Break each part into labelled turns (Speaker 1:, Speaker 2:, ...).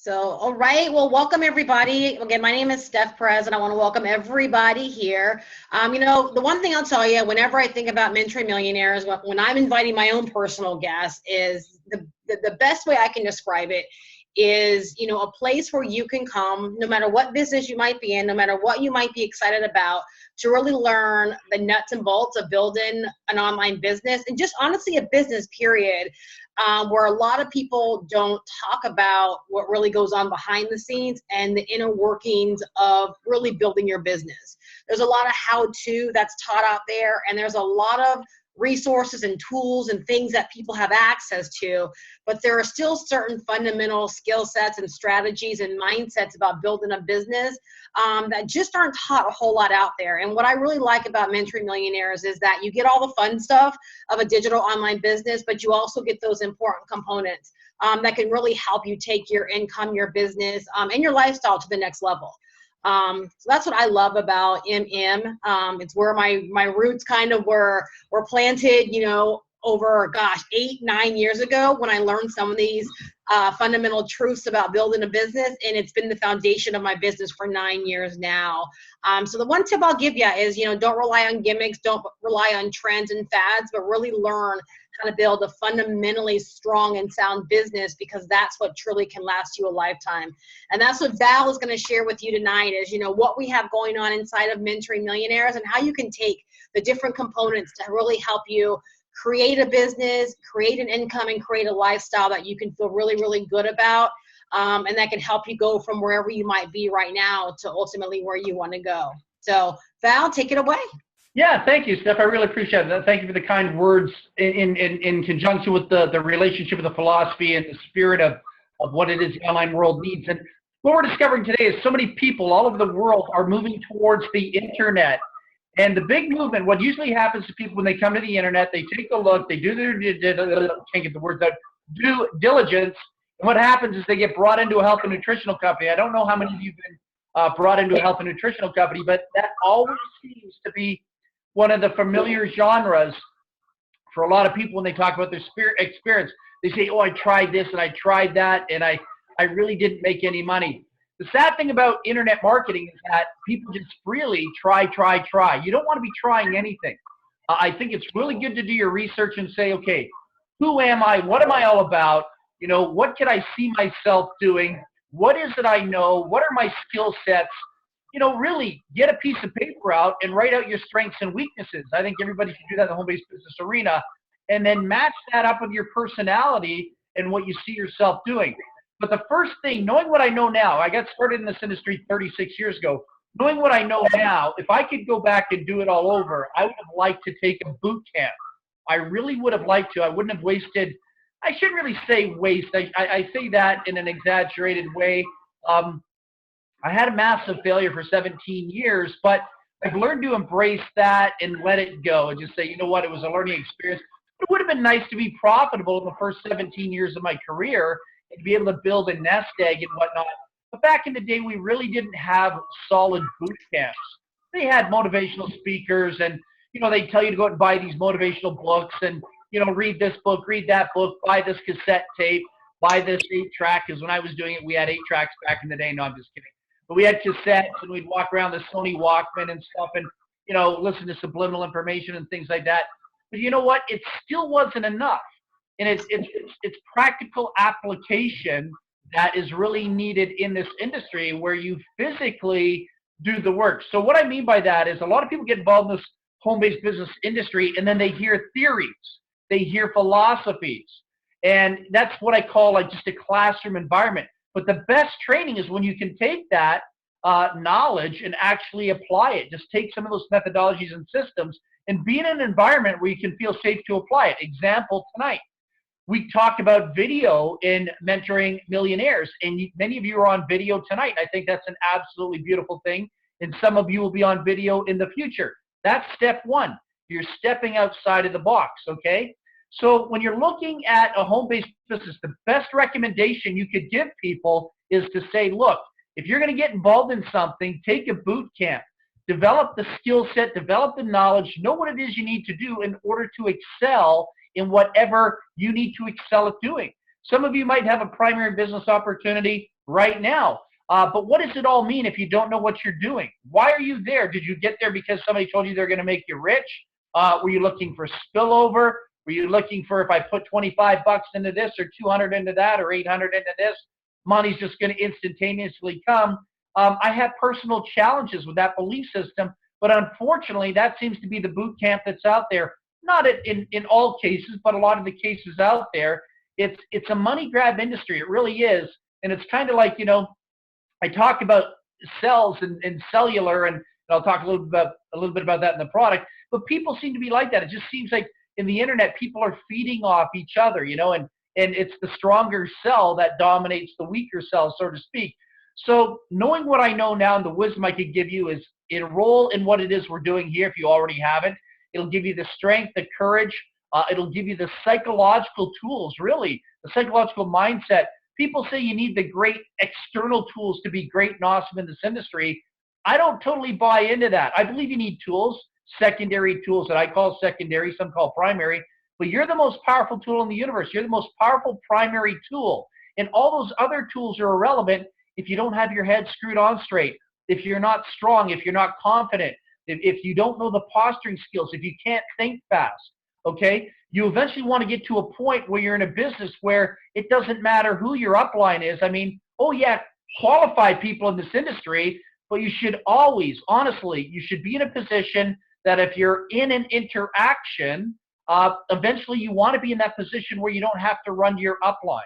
Speaker 1: So, all right. Well, welcome everybody. Again, my name is Steph Perez, and I want to welcome everybody here. The one thing I'll tell you, whenever I think about mentoring millionaires, when I'm inviting my own personal guests, is the best way I can describe it is, a place where you can come, no matter what business you might be in, no matter what you might be excited about, to really learn the nuts and bolts of building an online business and just honestly a business period. Where a lot of people don't talk about what really goes on behind the scenes and the inner workings of really building your business. There's a lot of how-to that's taught out there, and there's a lot of resources and tools and things that people have access to, but there are still certain fundamental skill sets and strategies and mindsets about building a business that just aren't taught a whole lot out there. And what I really like about mentoring millionaires is that you get all the fun stuff of a digital online business, but you also get those important components that can really help you take your income, your business, and your lifestyle to the next level. So that's what I love about MM. It's where my roots kind of were planted, over, 8-9 years ago when I learned some of these fundamental truths about building a business, and it's been the foundation of my business for 9 years now. So the one tip I'll give you is, don't rely on gimmicks, don't rely on trends and fads, but really learn how to build a fundamentally strong and sound business, because that's what truly can last you a lifetime. And that's what Val is going to share with you tonight is, what we have going on inside of Mentoring Millionaires and how you can take the different components to really help you create a business, create an income, and create a lifestyle that you can feel really, really good about, and that can help you go from wherever you might be right now to ultimately where you want to go. So, Val, take it away.
Speaker 2: Yeah, thank you, Steph. I really appreciate it. Thank you for the kind words in conjunction with the relationship of the philosophy and the spirit of what it is the online world needs. And what we're discovering today is so many people all over the world are moving towards the internet. And the big movement, what usually happens to people when they come to the internet, they take a look, they do their can't get the words out, due diligence, and what happens is they get brought into a health and nutritional company. I don't know how many of you have been brought into a health and nutritional company, but that always seems to be one of the familiar genres for a lot of people when they talk about their experience. They say, oh, I tried this and I tried that, and I really didn't make any money. The sad thing about internet marketing is that people just freely try. You don't want to be trying anything. I think it's really good to do your research and say, okay, who am I? What am I all about? What can I see myself doing? What is it I know? What are my skill sets? Really get a piece of paper out and write out your strengths and weaknesses. I think everybody should do that in the home-based business arena, and then match that up with your personality and what you see yourself doing. But the first thing, knowing what I know now, I got started in this industry 36 years ago. Knowing what I know now, if I could go back and do it all over, I would have liked to take a boot camp. I really would have liked to. I wouldn't have wasted. I shouldn't really say waste. I say that in an exaggerated way. I had a massive failure for 17 years, but I've learned to embrace that and let it go and just say, you know what, it was a learning experience. It would have been nice to be profitable in the first 17 years of my career and to be able to build a nest egg and whatnot. But back in the day, we really didn't have solid boot camps. They had motivational speakers, and they tell you to go out and buy these motivational books and read this book, read that book, buy this cassette tape, buy this 8-track. Because when I was doing it, we had 8 tracks back in the day. No, I'm just kidding. But we had cassettes, and we'd walk around the Sony Walkman and stuff, and listen to subliminal information and things like that. But you know what? It still wasn't enough. And it's practical application that is really needed in this industry where you physically do the work. So what I mean by that is a lot of people get involved in this home-based business industry, and then they hear theories, they hear philosophies, and that's what I call like just a classroom environment. But the best training is when you can take that knowledge and actually apply it. Just take some of those methodologies and systems and be in an environment where you can feel safe to apply it. Example tonight. We talked about video in Mentoring Millionaires, and many of you are on video tonight. I think that's an absolutely beautiful thing, and some of you will be on video in the future. That's step one. You're stepping outside of the box, okay? So when you're looking at a home-based business, the best recommendation you could give people is to say, look, if you're going to get involved in something, take a boot camp. Develop the skill set, develop the knowledge, know what it is you need to do in order to excel in whatever you need to excel at doing. Some of you might have a primary business opportunity right now. But what does it all mean if you don't know what you're doing? Why are you there? Did you get there because somebody told you they're going to make you rich? Were you looking for spillover? Were you looking for, if I put 25 bucks into this or 200 into that or 800 into this, money's just going to instantaneously come? I have personal challenges with that belief system, but unfortunately, that seems to be the boot camp that's out there. Not in all cases, but a lot of the cases out there. It's a money grab industry. It really is. And it's kind of like, I talk about cells and cellular, and I'll talk a little bit about that in the product. But people seem to be like that. It just seems like in the internet, people are feeding off each other, and it's the stronger cell that dominates the weaker cell, so to speak. So knowing what I know now and the wisdom I could give you is enroll in what it is we're doing here if you already haven't. It'll give you the strength, the courage. It'll give you the psychological tools, really, the psychological mindset. People say you need the great external tools to be great and awesome in this industry. I don't totally buy into that. I believe you need tools, secondary tools that I call secondary, some call primary, but you're the most powerful tool in the universe. You're the most powerful primary tool. And all those other tools are irrelevant if you don't have your head screwed on straight, if you're not strong, if you're not confident, if you don't know the posturing skills, if you can't think fast, okay? You eventually want to get to a point where you're in a business where it doesn't matter who your upline is. I mean, oh yeah, qualified people in this industry, but you should always, honestly, you should be in a position that if you're in an interaction, eventually you want to be in that position where you don't have to run to your upline,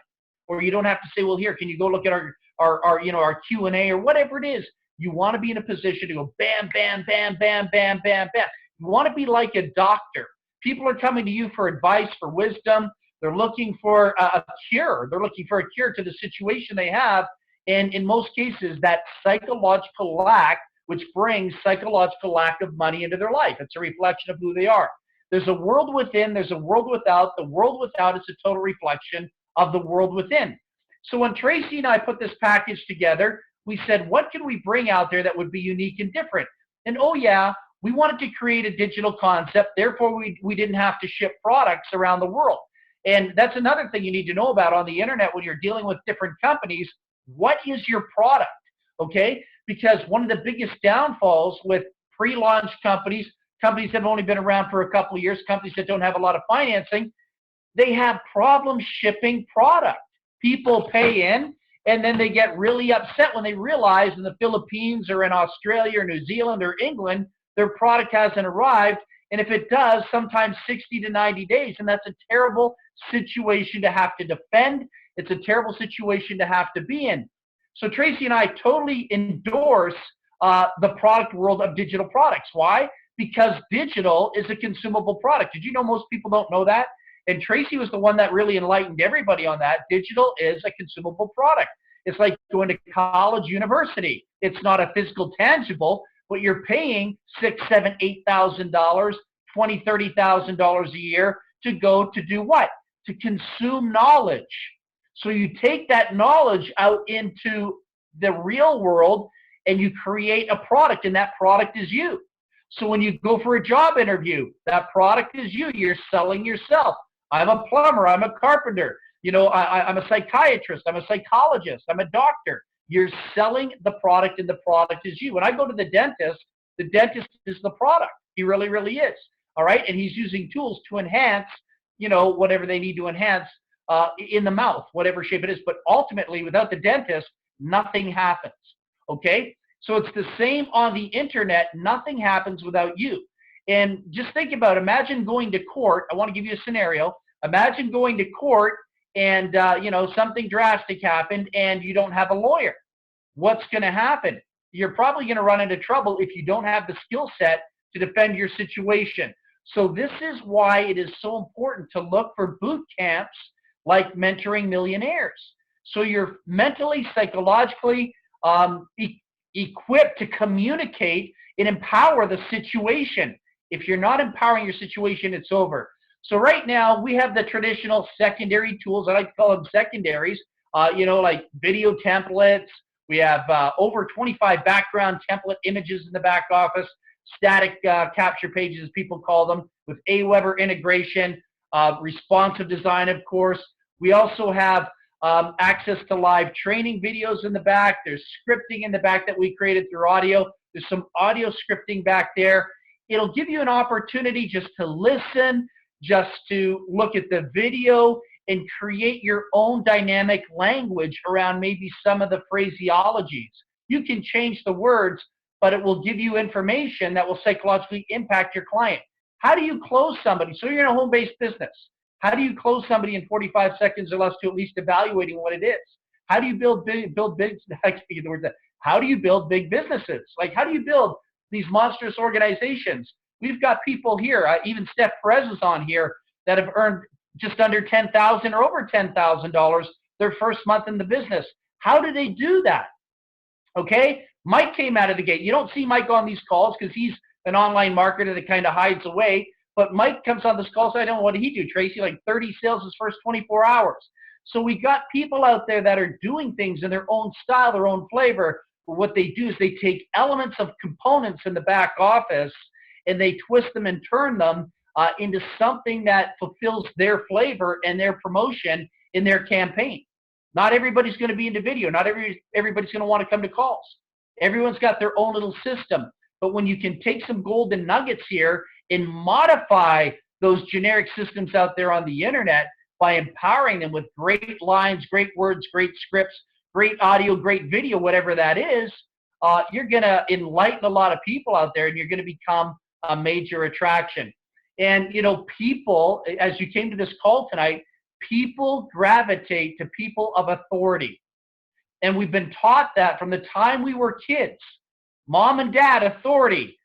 Speaker 2: or you don't have to say, well, here, can you go look at our Q&A or whatever it is. You want to be in a position to go bam, bam, bam, bam, bam, bam, bam. You want to be like a doctor. People are coming to you for advice, for wisdom. They're looking for a cure. They're looking for a cure to the situation they have. And in most cases, that psychological lack, which brings psychological lack of money into their life. It's a reflection of who they are. There's a world within, there's a world without. The world without is a total reflection of the world within. So when Tracy and I put this package together, we said, what can we bring out there that would be unique and different? And oh yeah, we wanted to create a digital concept. Therefore, we didn't have to ship products around the world. And that's another thing you need to know about on the internet when you're dealing with different companies. What is your product? Okay? Because one of the biggest downfalls with pre-launch companies that have only been around for a couple of years, companies that don't have a lot of financing, they have problems shipping product. People pay in, and then they get really upset when they realize in the Philippines or in Australia or New Zealand or England, their product hasn't arrived. And if it does, sometimes 60 to 90 days. And that's a terrible situation to have to defend. It's a terrible situation to have to be in. So Tracy and I totally endorse the product world of digital products. Why? Because digital is a consumable product. Did you know most people don't know that? And Tracy was the one that really enlightened everybody on that. Digital is a consumable product. It's like going to college, university. It's not a physical tangible, but you're paying $6,000, $7,000, $8,000, $20,000, $30,000 a year to go to do what? To consume knowledge. So you take that knowledge out into the real world and you create a product, and that product is you. So when you go for a job interview, that product is you. You're selling yourself. I'm a plumber. I'm a carpenter. I'm a psychiatrist. I'm a psychologist. I'm a doctor. You're selling the product, and the product is you. When I go to the dentist is the product. He really, really is. All right. And he's using tools to enhance, whatever they need to enhance in the mouth, whatever shape it is. But ultimately, without the dentist, nothing happens. Okay. So it's the same on the internet. Nothing happens without you. And just think about, imagine going to court. I want to give you a scenario. Imagine going to court and, something drastic happened and you don't have a lawyer. What's going to happen? You're probably going to run into trouble if you don't have the skill set to defend your situation. So this is why it is so important to look for boot camps like Mentoring Millionaires. So you're mentally, psychologically equipped to communicate and empower the situation. If you're not empowering your situation, it's over. So right now we have the traditional secondary tools. I like to call them secondaries, like video templates. We have over 25 background template images in the back office, static capture pages, as people call them, with Aweber integration, responsive design, of course. We also have access to live training videos in the back. There's scripting in the back that we created through audio. There's some audio scripting back there. It'll give you an opportunity just to listen, just to look at the video and create your own dynamic language around maybe some of the phraseologies. You can change the words, but it will give you information that will psychologically impact your client. How do you close somebody? So you're in a home-based business. How do you close somebody in 45 seconds or less to at least evaluating what it is? How do you build big, how do you build big businesses? Like, how do you build these monstrous organizations? We've got people here, even Steph Perez is on here, that have earned just under $10,000 or over $10,000 their first month in the business. How do they do that? Okay, Mike came out of the gate. You don't see Mike on these calls because he's an online marketer that kind of hides away. But Mike comes on this call, so I don't know, what did he do, Tracy? Like 30 sales his first 24 hours. So we got people out there that are doing things in their own style, their own flavor. What they do is they take elements of components in the back office and they twist them and turn them into something that fulfills their flavor and their promotion in their campaign. Not everybody's going to be into video. Not everybody's going to want to come to calls. Everyone's got their own little system. But when you can take some golden nuggets here and modify those generic systems out there on the internet by empowering them with great lines, great words, great scripts, great audio, great video, whatever that is, you're going to enlighten a lot of people out there and you're going to become a major attraction. And, you know, people, as you came to this call tonight, people gravitate to people of authority. And we've been taught that from the time we were kids. Mom and dad, authority.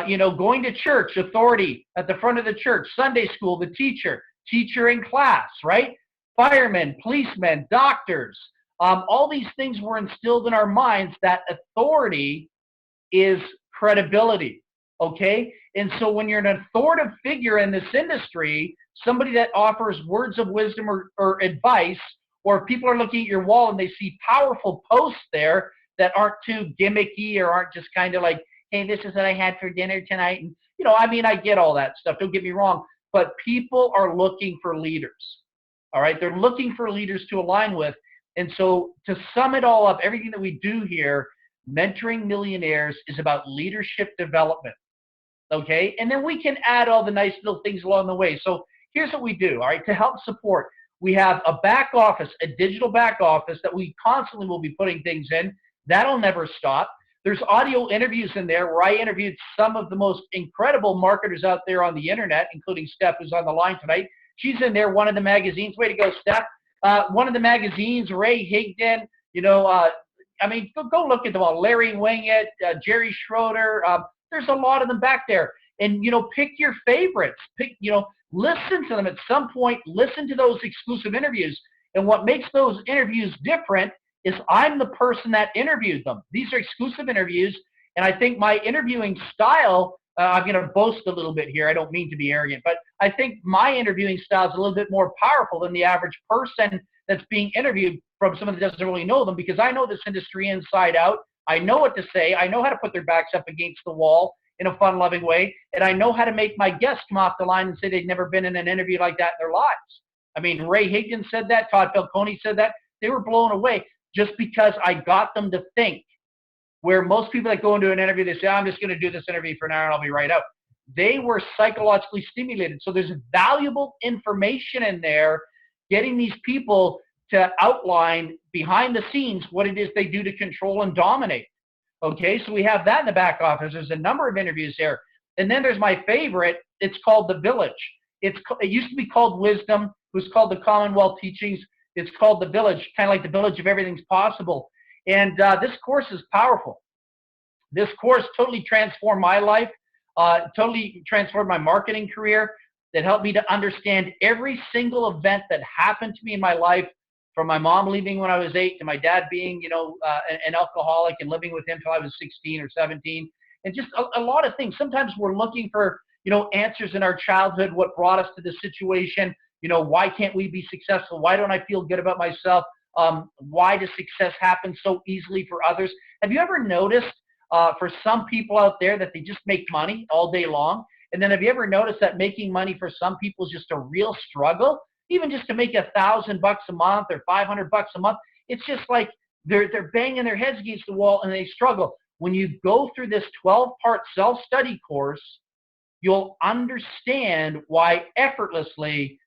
Speaker 2: You know, going to church, authority at the front of the church. Sunday school, the teacher in class, right? Firemen, policemen, doctors. All these things were instilled in our minds that authority is credibility, okay? And so when you're an authoritative figure in this industry, somebody that offers words of wisdom or advice, or people are looking at your wall and they see powerful posts there that aren't too gimmicky or aren't just kind of like, hey, this is what I had for dinner tonight. And, you know, I mean, I get all that stuff. Don't get me wrong. But people are looking for leaders. All right. They're looking for leaders to align with. And so to sum it all up, everything that we do here, Mentoring Millionaires is about leadership development. Okay. And then we can add all the nice little things along the way. So here's what we do. All right. To help support, we have a back office, a digital back office that we constantly will be putting things in. That'll never stop. There's audio interviews in there where I interviewed some of the most incredible marketers out there on the internet, including Steph, who's on the line tonight. She's in there, one of the magazines. Way to go, Steph. One of the magazines, Ray Higdon, you know, I mean, go look at them all. Larry Winget, Jerry Schroeder. There's a lot of them back there. And, you know, pick your favorites. Pick, you know, listen to them at some point. Listen to those exclusive interviews. And what makes those interviews different is I'm the person that interviewed them. These are exclusive interviews, and I think my interviewing style, I'm going to boast a little bit here. I don't mean to be arrogant, but I think my interviewing style is a little bit more powerful than the average person that's being interviewed from someone that doesn't really know them, because I know this industry inside out. I know what to say. I know how to put their backs up against the wall in a fun, loving way, and I know how to make my guests come off the line and say they've never been in an interview like that in their lives. I mean, Ray Higdon said that. Todd Falcone said that. They were blown away. Just because I got them to think, where most people that go into an interview, they say, I'm just going to do this interview for an hour and I'll be right out. They were psychologically stimulated. So there's valuable information in there, getting these people to outline behind the scenes what it is they do to control and dominate. Okay, so we have that in the back office. There's a number of interviews there. And then there's my favorite. It's called The Village. It used to be called Wisdom. It was called the Commonwealth Teachings. It's called The Village, kind of like the village of everything's possible. And this course is powerful. This course totally transformed my life, totally transformed my marketing career, that helped me to understand every single event that happened to me in my life, from my mom leaving when I was 8 to my dad being, you know, an alcoholic and living with him till I was 16 or 17. And just a lot of things. Sometimes we're looking for, you know, answers in our childhood, what brought us to this situation. You know, why can't we be successful? Why don't I feel good about myself? Why does success happen so easily for others? Have you ever noticed for some people out there that they just make money all day long? And then have you ever noticed that making money for some people is just a real struggle? even just to make $1,000 a month or $500 a month. It's just like they're banging their heads against the wall and they struggle. When you go through this 12-part self-study course, you'll understand why effortlessly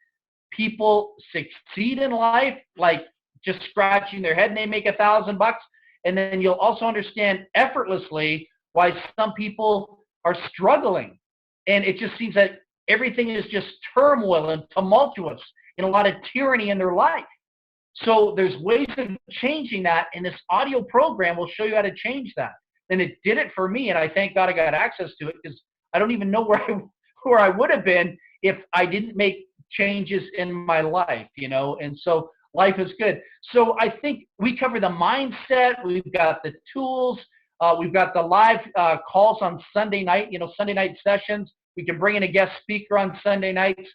Speaker 2: people succeed in life, like just scratching their head and they make $1,000. And then you'll also understand effortlessly why some people are struggling. And it just seems that everything is just turmoil and tumultuous and a lot of tyranny in their life. So there's ways of changing that, and this audio program will show you how to change that. And it did it for me, and I thank God I got access to it, because I don't even know where I would have been if I didn't make changes in my life, you know. And so life is good. So I think we cover the mindset. We've got the tools. We've got the live calls on Sunday night, you know, Sunday night sessions. We can bring in a guest speaker on Sunday nights.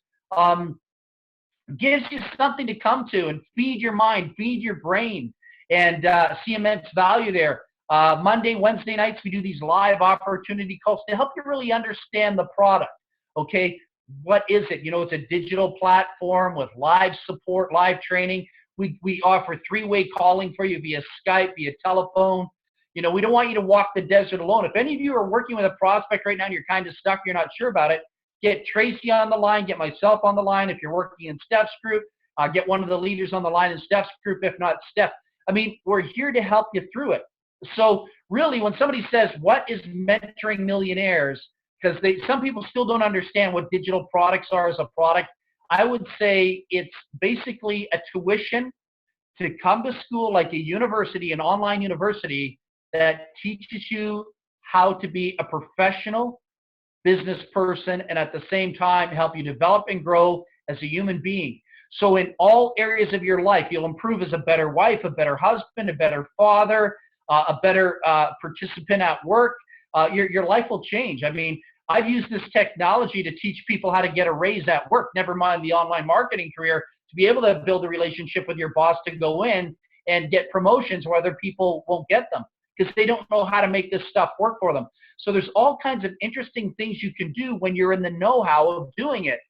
Speaker 2: Gives you something to come to and feed your mind, feed your brain, and see immense value there. Monday, Wednesday nights, we do these live opportunity calls to help you really understand the product. Okay, what is it? You know, it's a digital platform with live support, live training. We offer 3-way calling for you via Skype, via telephone. You know, we don't want you to walk the desert alone. If any of you are working with a prospect right now and you're kind of stuck, you're not sure about it, get Tracy on the line, get myself on the line. If you're working in Steph's group, get one of the leaders on the line in Steph's group, if not Steph. I mean, we're here to help you through it. So really, when somebody says, what is mentoring millionaires? Because some people still don't understand what digital products are as a product. I would say it's basically a tuition to come to school like a university, an online university that teaches you how to be a professional business person, and at the same time help you develop and grow as a human being. So in all areas of your life, you'll improve as a better wife, a better husband, a better father, a better participant at work. Your life will change. I mean, I've used this technology to teach people how to get a raise at work, never mind the online marketing career, to be able to build a relationship with your boss, to go in and get promotions where other people won't get them because they don't know how to make this stuff work for them. So there's all kinds of interesting things you can do when you're in the know-how of doing it.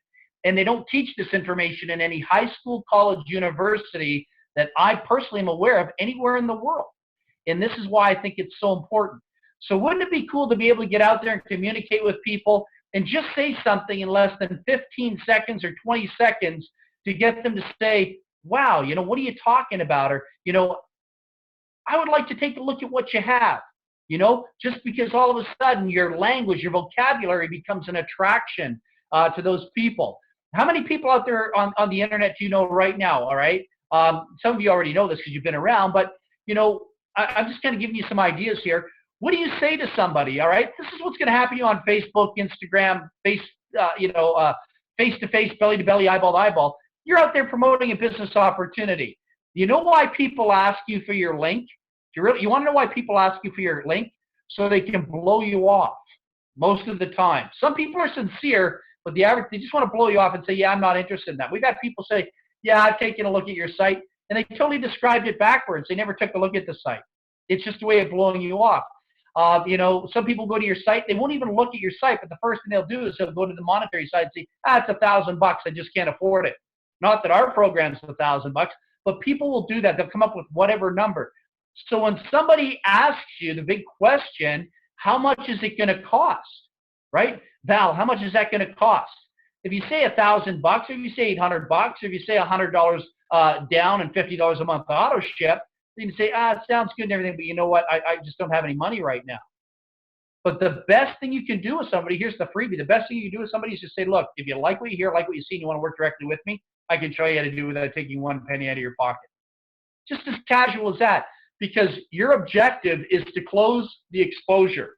Speaker 2: And they don't teach this information in any high school, college, university that I personally am aware of anywhere in the world. And this is why I think it's so important. So wouldn't it be cool to be able to get out there and communicate with people and just say something in less than 15 seconds or 20 seconds to get them to say, wow, you know, what are you talking about? Or, you know, I would like to take a look at what you have. You know, just because all of a sudden your language, your vocabulary becomes an attraction to those people. How many people out there on the internet do you know right now? All right. Some of you already know this because you've been around, but, you know, I'm just kind of giving you some ideas here. What do you say to somebody? All right. This is what's going to happen to you on Facebook, Instagram, face-to-face, belly-to-belly, eyeball-to-eyeball. You're out there promoting a business opportunity. You know why people ask you for your link? You want to know why people ask you for your link? So they can blow you off most of the time. Some people are sincere, but the average, they just want to blow you off and say, yeah, I'm not interested in that. We've had people say, yeah, I've taken a look at your site, and they totally described it backwards. They never took a look at the site. It's just a way of blowing you off. You know, some people go to your site, they won't even look at your site, but the first thing they'll do is they'll go to the monetary side and say, it's $1,000, I just can't afford it. Not that our program's $1,000, but people will do that. They'll come up with whatever number. So when somebody asks you the big question, how much is it going to cost, right? Val, how much is that going to cost? If you say $1,000, or if you say $800, or if you say $100 down and $50 a month auto ship, then you say, it sounds good and everything, but you know what? I just don't have any money right now. But the best thing you can do with somebody, here's the freebie. The best thing you can do with somebody is just say, look, if you like what you hear, like what you see, and you want to work directly with me, I can show you how to do it without taking one penny out of your pocket. Just as casual as that. Because your objective is to close the exposure.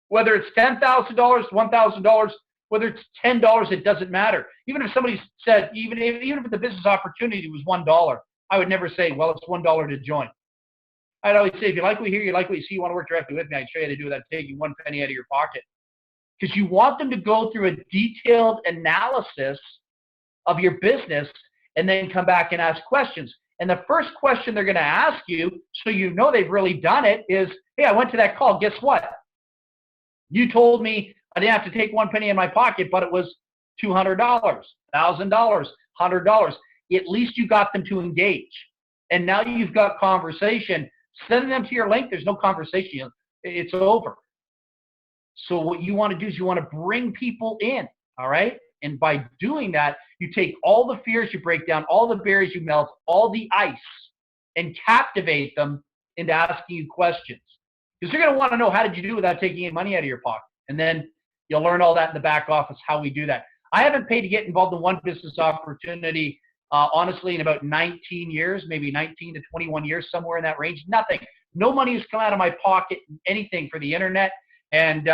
Speaker 2: Whether it's $10,000, $1,000, whether it's $10, it doesn't matter. Even if somebody said, even if the business opportunity was $1, I would never say, well, it's $1 to join. I'd always say, if you like what you hear, you like what you see, you want to work directly with me, I'd show you how to do it without taking one penny out of your pocket. Because you want them to go through a detailed analysis of your business and then come back and ask questions. And the first question they're going to ask you, so you know they've really done it, is, hey, I went to that call. Guess what? You told me I didn't have to take one penny in my pocket, but it was $200, $1,000, $100. At least you got them to engage. And now you've got conversation. Send them to your link. There's no conversation. It's over. So what you want to do is you want to bring people in, all right? And by doing that, you take all the fears, you break down all the barriers, you melt all the ice, and captivate them into asking you questions. Because they're going to want to know, how did you do without taking any money out of your pocket? And then you'll learn all that in the back office, how we do that. I haven't paid to get involved in one business opportunity, honestly, in about 19 years, maybe 19 to 21 years, somewhere in that range. Nothing. No money has come out of my pocket, anything for the internet. And,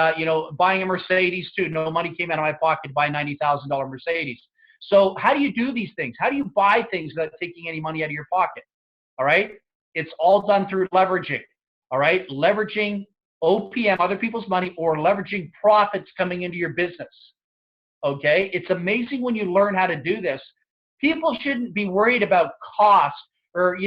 Speaker 2: buying a Mercedes too. No money came out of my pocket to buy a $90,000 Mercedes. So how do you do these things? How do you buy things without taking any money out of your pocket? All right. It's all done through leveraging. All right. Leveraging OPM, other people's money, or leveraging profits coming into your business. Okay. It's amazing when you learn how to do this. People shouldn't be worried about cost, or,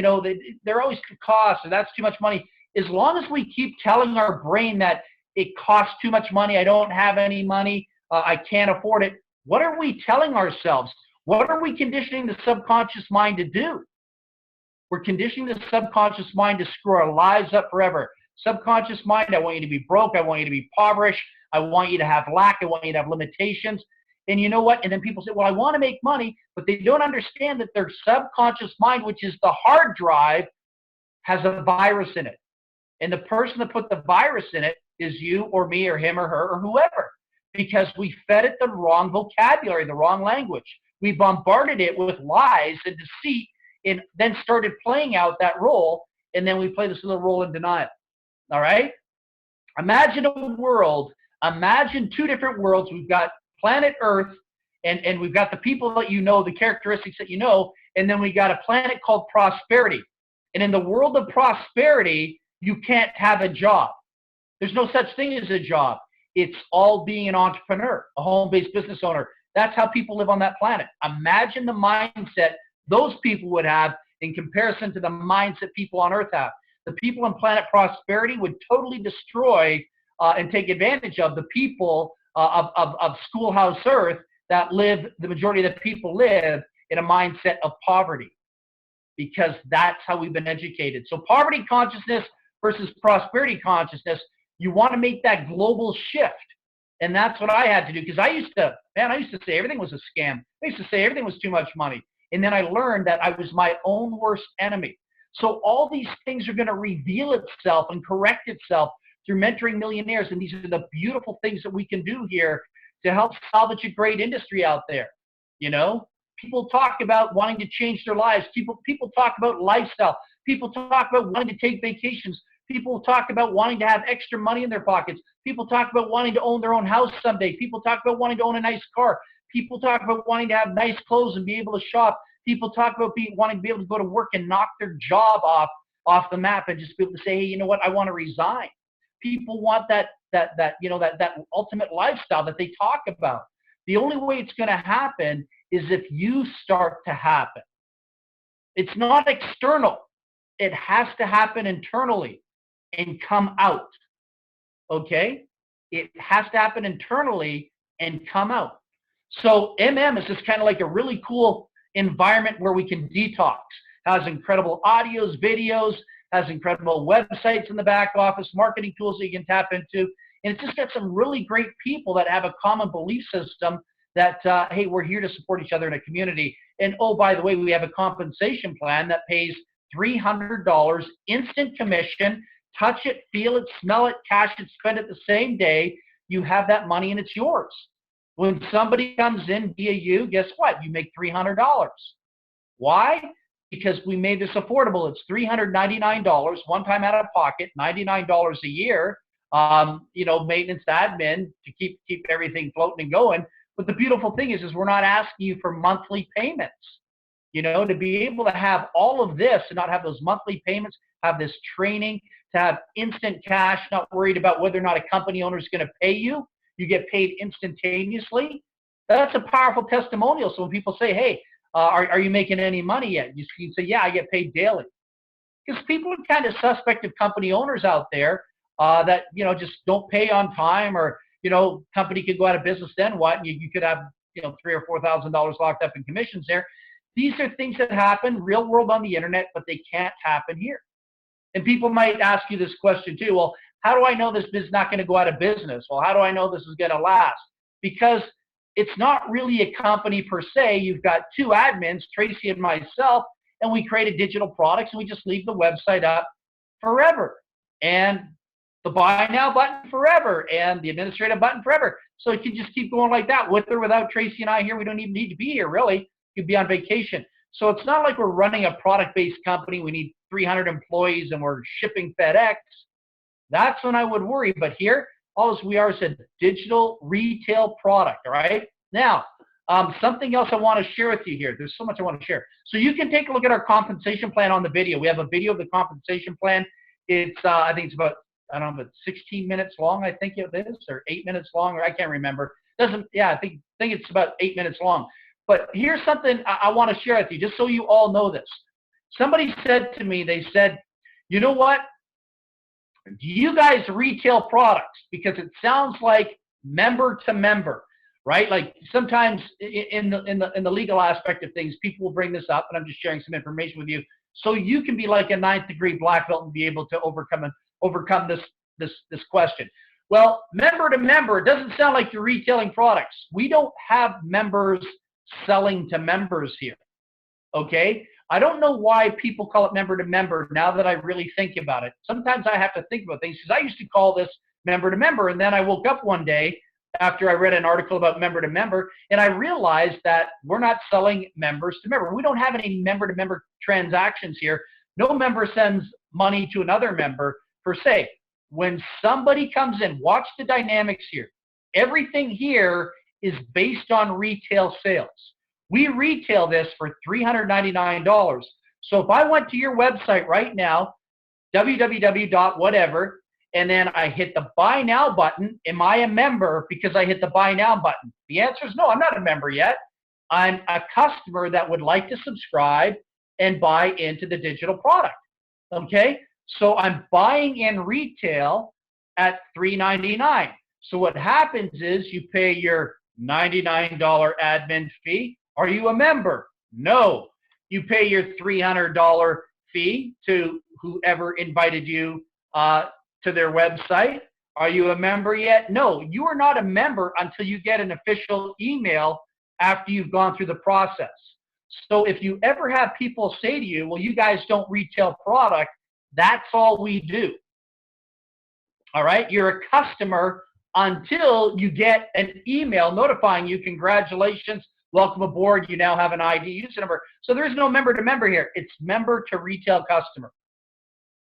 Speaker 2: they're always cost, or that's too much money. As long as we keep telling our brain that it costs too much money, I don't have any money, I can't afford it, what are we telling ourselves? What are we conditioning the subconscious mind to do? We're conditioning the subconscious mind to screw our lives up forever. Subconscious mind, I want you to be broke. I want you to be impoverished. I want you to have lack. I want you to have limitations. And you know what? And then people say, well, I want to make money, but they don't understand that their subconscious mind, which is the hard drive, has a virus in it. And the person that put the virus in it is you or me or him or her or whoever, because we fed it the wrong vocabulary, the wrong language. We bombarded it with lies and deceit, and then started playing out that role, and then we play this little role in denial. All right? Imagine a world, imagine two different worlds. We've got planet Earth, and we've got the people that you know, the characteristics that you know, and then we got a planet called prosperity. And in the world of prosperity, you can't have a job. There's no such thing as a job. It's all being an entrepreneur, a home-based business owner. That's how people live on that planet. Imagine the mindset those people would have in comparison to the mindset people on Earth have. The people in planet prosperity would totally destroy and take advantage of the people of Schoolhouse Earth that live, the majority of the people live in a mindset of poverty, because that's how we've been educated. So poverty consciousness versus prosperity consciousness, you want to make that global shift. And that's what I had to do, because I used to say everything was a scam. I used to say everything was too much money. And then I learned that I was my own worst enemy. So all these things are going to reveal itself and correct itself through mentoring millionaires. And these are the beautiful things that we can do here to help salvage a great industry out there. People talk about wanting to change their lives. People talk about lifestyle. People talk about wanting to take vacations. People talk about wanting to have extra money in their pockets. People talk about wanting to own their own house someday. People talk about wanting to own a nice car. People talk about wanting to have nice clothes and be able to shop. People talk about wanting to be able to go to work and knock their job off the map and just be able to say, hey, you know what, I want to resign. People want that ultimate lifestyle that they talk about. The only way it's going to happen is if you start to happen. It's not external. It has to happen internally and come out. Okay? It has to happen internally and come out. So MM is just kind of like a really cool environment where we can detox. Has incredible audios, videos, has incredible websites in the back office, marketing tools that you can tap into. And it's just got some really great people that have a common belief system that, hey, we're here to support each other in a community. And oh, by the way, we have a compensation plan that pays $300 instant commission. Touch it, feel it, smell it, cash it, spend it the same day. You have that money and it's yours. When somebody comes in via you, guess what? You make $300. Why? Because we made this affordable. It's $399 one time out of pocket, $99 a year. Maintenance, admin to keep everything floating and going. But the beautiful thing is we're not asking you for monthly payments. To be able to have all of this and not have those monthly payments, have this training, to have instant cash, not worried about whether or not a company owner is going to pay you. You get paid instantaneously. That's a powerful testimonial. So when people say, hey, are you making any money yet? You can say, yeah, I get paid daily. Because people are kind of suspect of company owners out there that, just don't pay on time, or, company could go out of business, then what? You could have, $3,000 or $4,000 locked up in commissions there. These are things that happen real world on the internet, but they can't happen here. And people might ask you this question too. Well, how do I know this is not going to go out of business? Well, how do I know this is going to last? Because it's not really a company per se. You've got two admins, Tracy and myself, and we create digital products and we just leave the website up forever. And the buy now button forever and the administrative button forever. So it can just keep going like that with or without Tracy and I here. We don't even need to be here, really. You'd be on vacation. So it's not like we're running a product-based company. We need 300 employees and we're shipping FedEx. That's when I would worry. But here, all we are is a digital retail product, all right? Now, something else I want to share with you here. There's so much I want to share. So you can take a look at our compensation plan on the video. We have a video of the compensation plan. It's, I think it's about, I don't know, about 16 minutes long, I think it is, or 8 minutes long, or I can't remember. Yeah, I think it's about 8 minutes long. But here's something I want to share with you, just so you all know this. Somebody said to me, they said, you know what? Do you guys retail products? Because it sounds like member to member, right? Like sometimes in the legal aspect of things, people will bring this up, and I'm just sharing some information with you, so you can be like a 9th degree black belt and be able to overcome this question. Well, member to member, it doesn't sound like you're retailing products. We don't have members selling to members here, okay? I don't know why people call it member to member now that I really think about it. Sometimes I have to think about things because I used to call this member to member, and then I woke up one day after I read an article about member to member, and I realized that we're not selling members to member. We don't have any member to member transactions here. No member sends money to another member per se. When somebody comes in, watch the dynamics here. Everything here is based on retail sales. We retail this for $399. So if I went to your website right now, www.whatever, and then I hit the buy now button, am I a member because I hit the buy now button? The answer is no, I'm not a member yet. I'm a customer that would like to subscribe and buy into the digital product, okay? So I'm buying in retail at $399. So what happens is you pay your $99 admin fee. Are you a member? No. You pay your $300 fee to whoever invited you to their website. Are you a member yet? No. You are not a member until you get an official email after you've gone through the process. So if you ever have people say to you, well, you guys don't retail product, that's all we do. All right? You're a customer until you get an email notifying you, congratulations, welcome aboard, you now have an ID user number. So there's no member to member here. It's member to retail customer.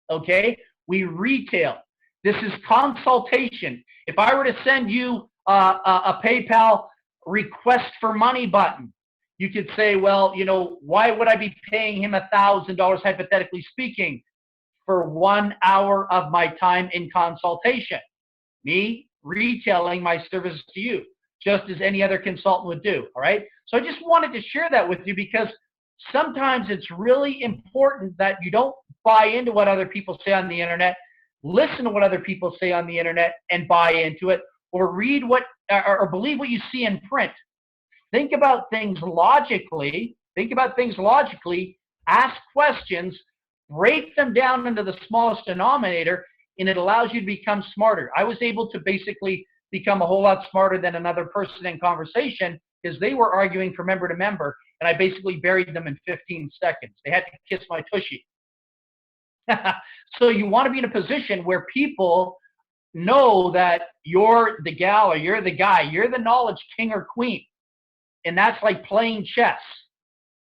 Speaker 2: Okay? We retail. This is consultation. If I were to send you a PayPal request for money button, you could say, well, you know, why would I be paying him $1,000, hypothetically speaking, for 1 hour of my time in consultation? Me retailing my services to you, just as any other consultant would do, all right? So I just wanted to share that with you because sometimes it's really important that you don't buy into what other people say on the internet, listen to what other people say on the internet and buy into it, or read what, or believe what you see in print. Think about things logically, ask questions, break them down into the smallest denominator, and it allows you to become smarter. I was able to basically become a whole lot smarter than another person in conversation because they were arguing from member to member, and I basically buried them in 15 seconds. They had to kiss my tushy. So you want to be in a position where people know that you're the gal or you're the guy, you're the knowledge king or queen. And that's like playing chess.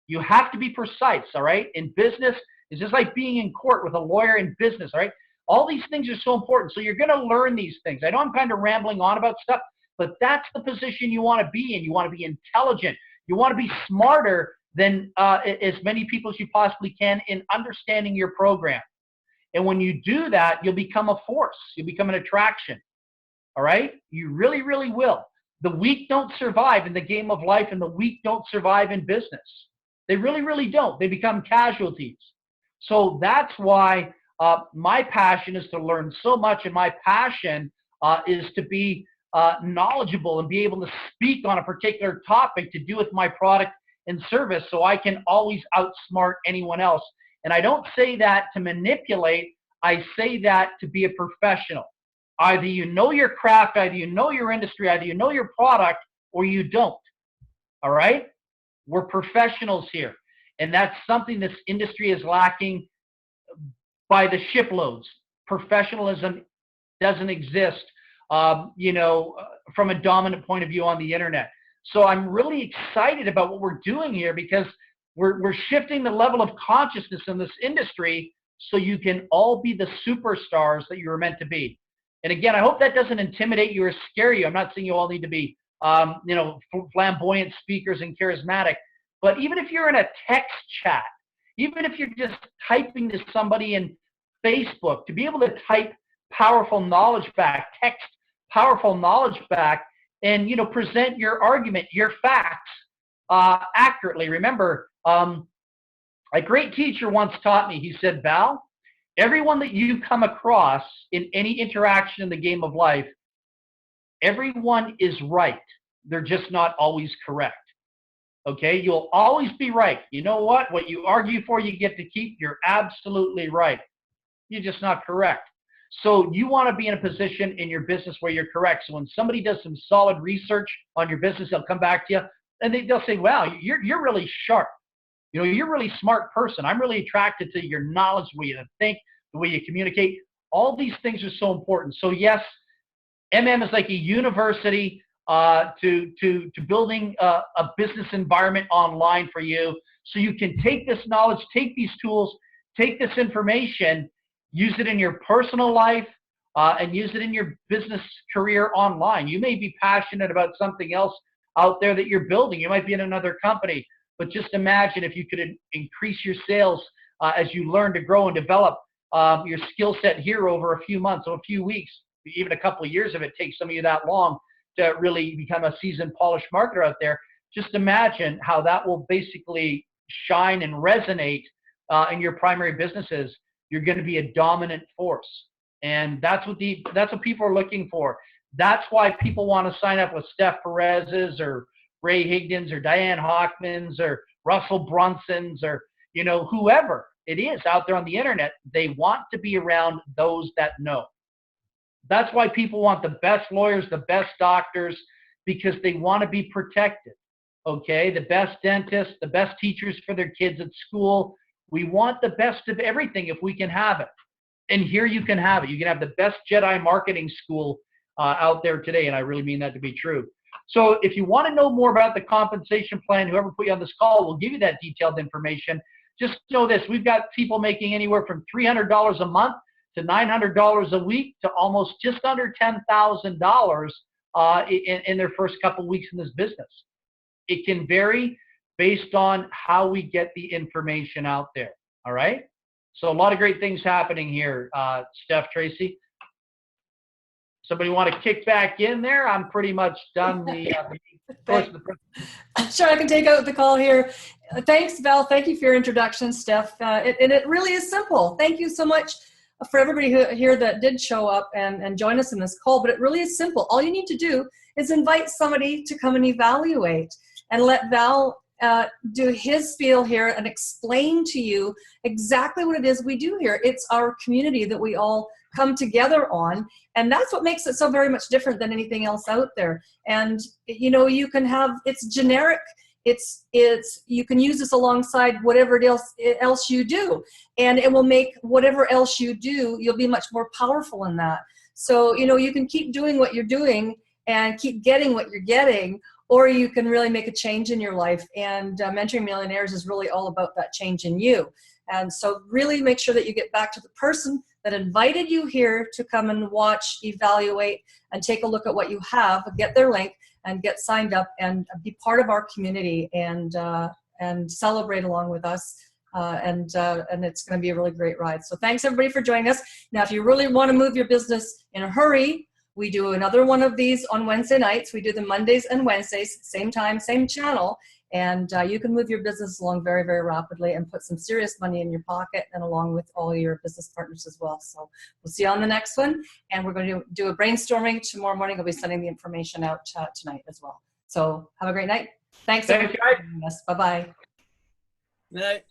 Speaker 2: You have to be precise, all right? In business, it's just like being in court with a lawyer in business, all right? All these things are so important. So you're going to learn these things. I know I'm kind of rambling on about stuff, but that's the position you want to be in. You want to be intelligent. You want to be smarter than as many people as you possibly can in understanding your program. And when you do that, you'll become a force. You'll become an attraction, all right? You really, really will. The weak don't survive in the game of life, and the weak don't survive in business. They really, really don't. They become casualties. So that's why my passion is to learn so much, and my passion is to be knowledgeable and be able to speak on a particular topic to do with my product and service, so I can always outsmart anyone else. And I don't say that to manipulate. I say that to be a professional. Either you know your craft, either you know your industry, either you know your product, or you don't. All right? We're professionals here. And that's something this industry is lacking by the shiploads. Professionalism doesn't exist, from a dominant point of view on the internet. So I'm really excited about what we're doing here, because we're shifting the level of consciousness in this industry so you can all be the superstars that you were meant to be. And again, I hope that doesn't intimidate you or scare you. I'm not saying you all need to be, flamboyant speakers and charismatic. But even if you're in a text chat, even if you're just typing to somebody in Facebook, to be able to type powerful knowledge back, text powerful knowledge back, and present your argument, your facts accurately. Remember, a great teacher once taught me. He said, "Val, everyone that you come across in any interaction in the game of life, everyone is right. They're just not always correct. Okay, you'll always be right. You know what? What you argue for, you get to keep. You're absolutely right. You're just not correct." So you want to be in a position in your business where you're correct. So when somebody does some solid research on your business, they'll come back to you and they'll say, "Wow, you're really sharp. You're a really smart person. I'm really attracted to your knowledge, the way you think, the way you communicate." All these things are so important. So yes, MM is like a university to building a business environment online for you, so you can take this knowledge, take these tools, take this information, use it in your personal life, and use it in your business career online. You may be passionate about something else out there that you're building. You might be in another company, but just imagine if you could increase your sales as you learn to grow and develop your skill set here over a few months or a few weeks, even a couple of years if it takes some of you that long to really become a seasoned, polished marketer out there. Just imagine how that will basically shine and resonate in your primary businesses. You're going to be a dominant force. And that's what people are looking for. That's why people want to sign up with Steph Perez's or Ray Higdon's or Diane Hockman's or Russell Brunson's or, whoever it is out there on the internet. They want to be around those that know. That's why people want the best lawyers, the best doctors, because they want to be protected. Okay, the best dentists, the best teachers for their kids at school. We want the best of everything if we can have it. And here you can have it. You can have the best Jedi marketing school out there today, and I really mean that to be true. So if you want to know more about the compensation plan, whoever put you on this call will give you that detailed information. Just know this: we've got people making anywhere from $300 a month to $900 a week to almost just under $10,000 in their first couple weeks in this business. It can vary based on how we get the information out there. All right. So a lot of great things happening here, Steph, Tracy. Somebody want to kick back in there? I'm pretty much done
Speaker 3: Sure, I can take out the call here. Thanks, Val. Thank you for your introduction, Steph. And it really is simple. Thank you so much for everybody here that did show up and join us in this call. But it really is simple. All you need to do is invite somebody to come and evaluate and let Val do his spiel here and explain to you exactly what it is we do here. It's our community that we all come together on, and that's what makes it so very much different than anything else out there. And you can have, it's generic, it's you can use this alongside whatever else you do, and it will make whatever else you do, you'll be much more powerful in that. So you can keep doing what you're doing and keep getting what you're getting, or you can really make a change in your life. And Mentoring Millionaires is really all about that change in you. And so really make sure that you get back to the person that invited you here to come and watch, evaluate, and take a look at what you have, get their link, and get signed up and be part of our community and celebrate along with us. And it's going to be a really great ride. So thanks everybody for joining us. Now, if you really want to move your business in a hurry, we do another one of these on Wednesday nights. We do them Mondays and Wednesdays, same time, same channel. And you can move your business along very, very rapidly and put some serious money in your pocket and along with all your business partners as well. So we'll see you on the next one. And we're going to do a brainstorming tomorrow morning. I'll be sending the information out tonight as well. So have a great night. Thanks, everyone, for joining us. Bye-bye.
Speaker 4: Good night.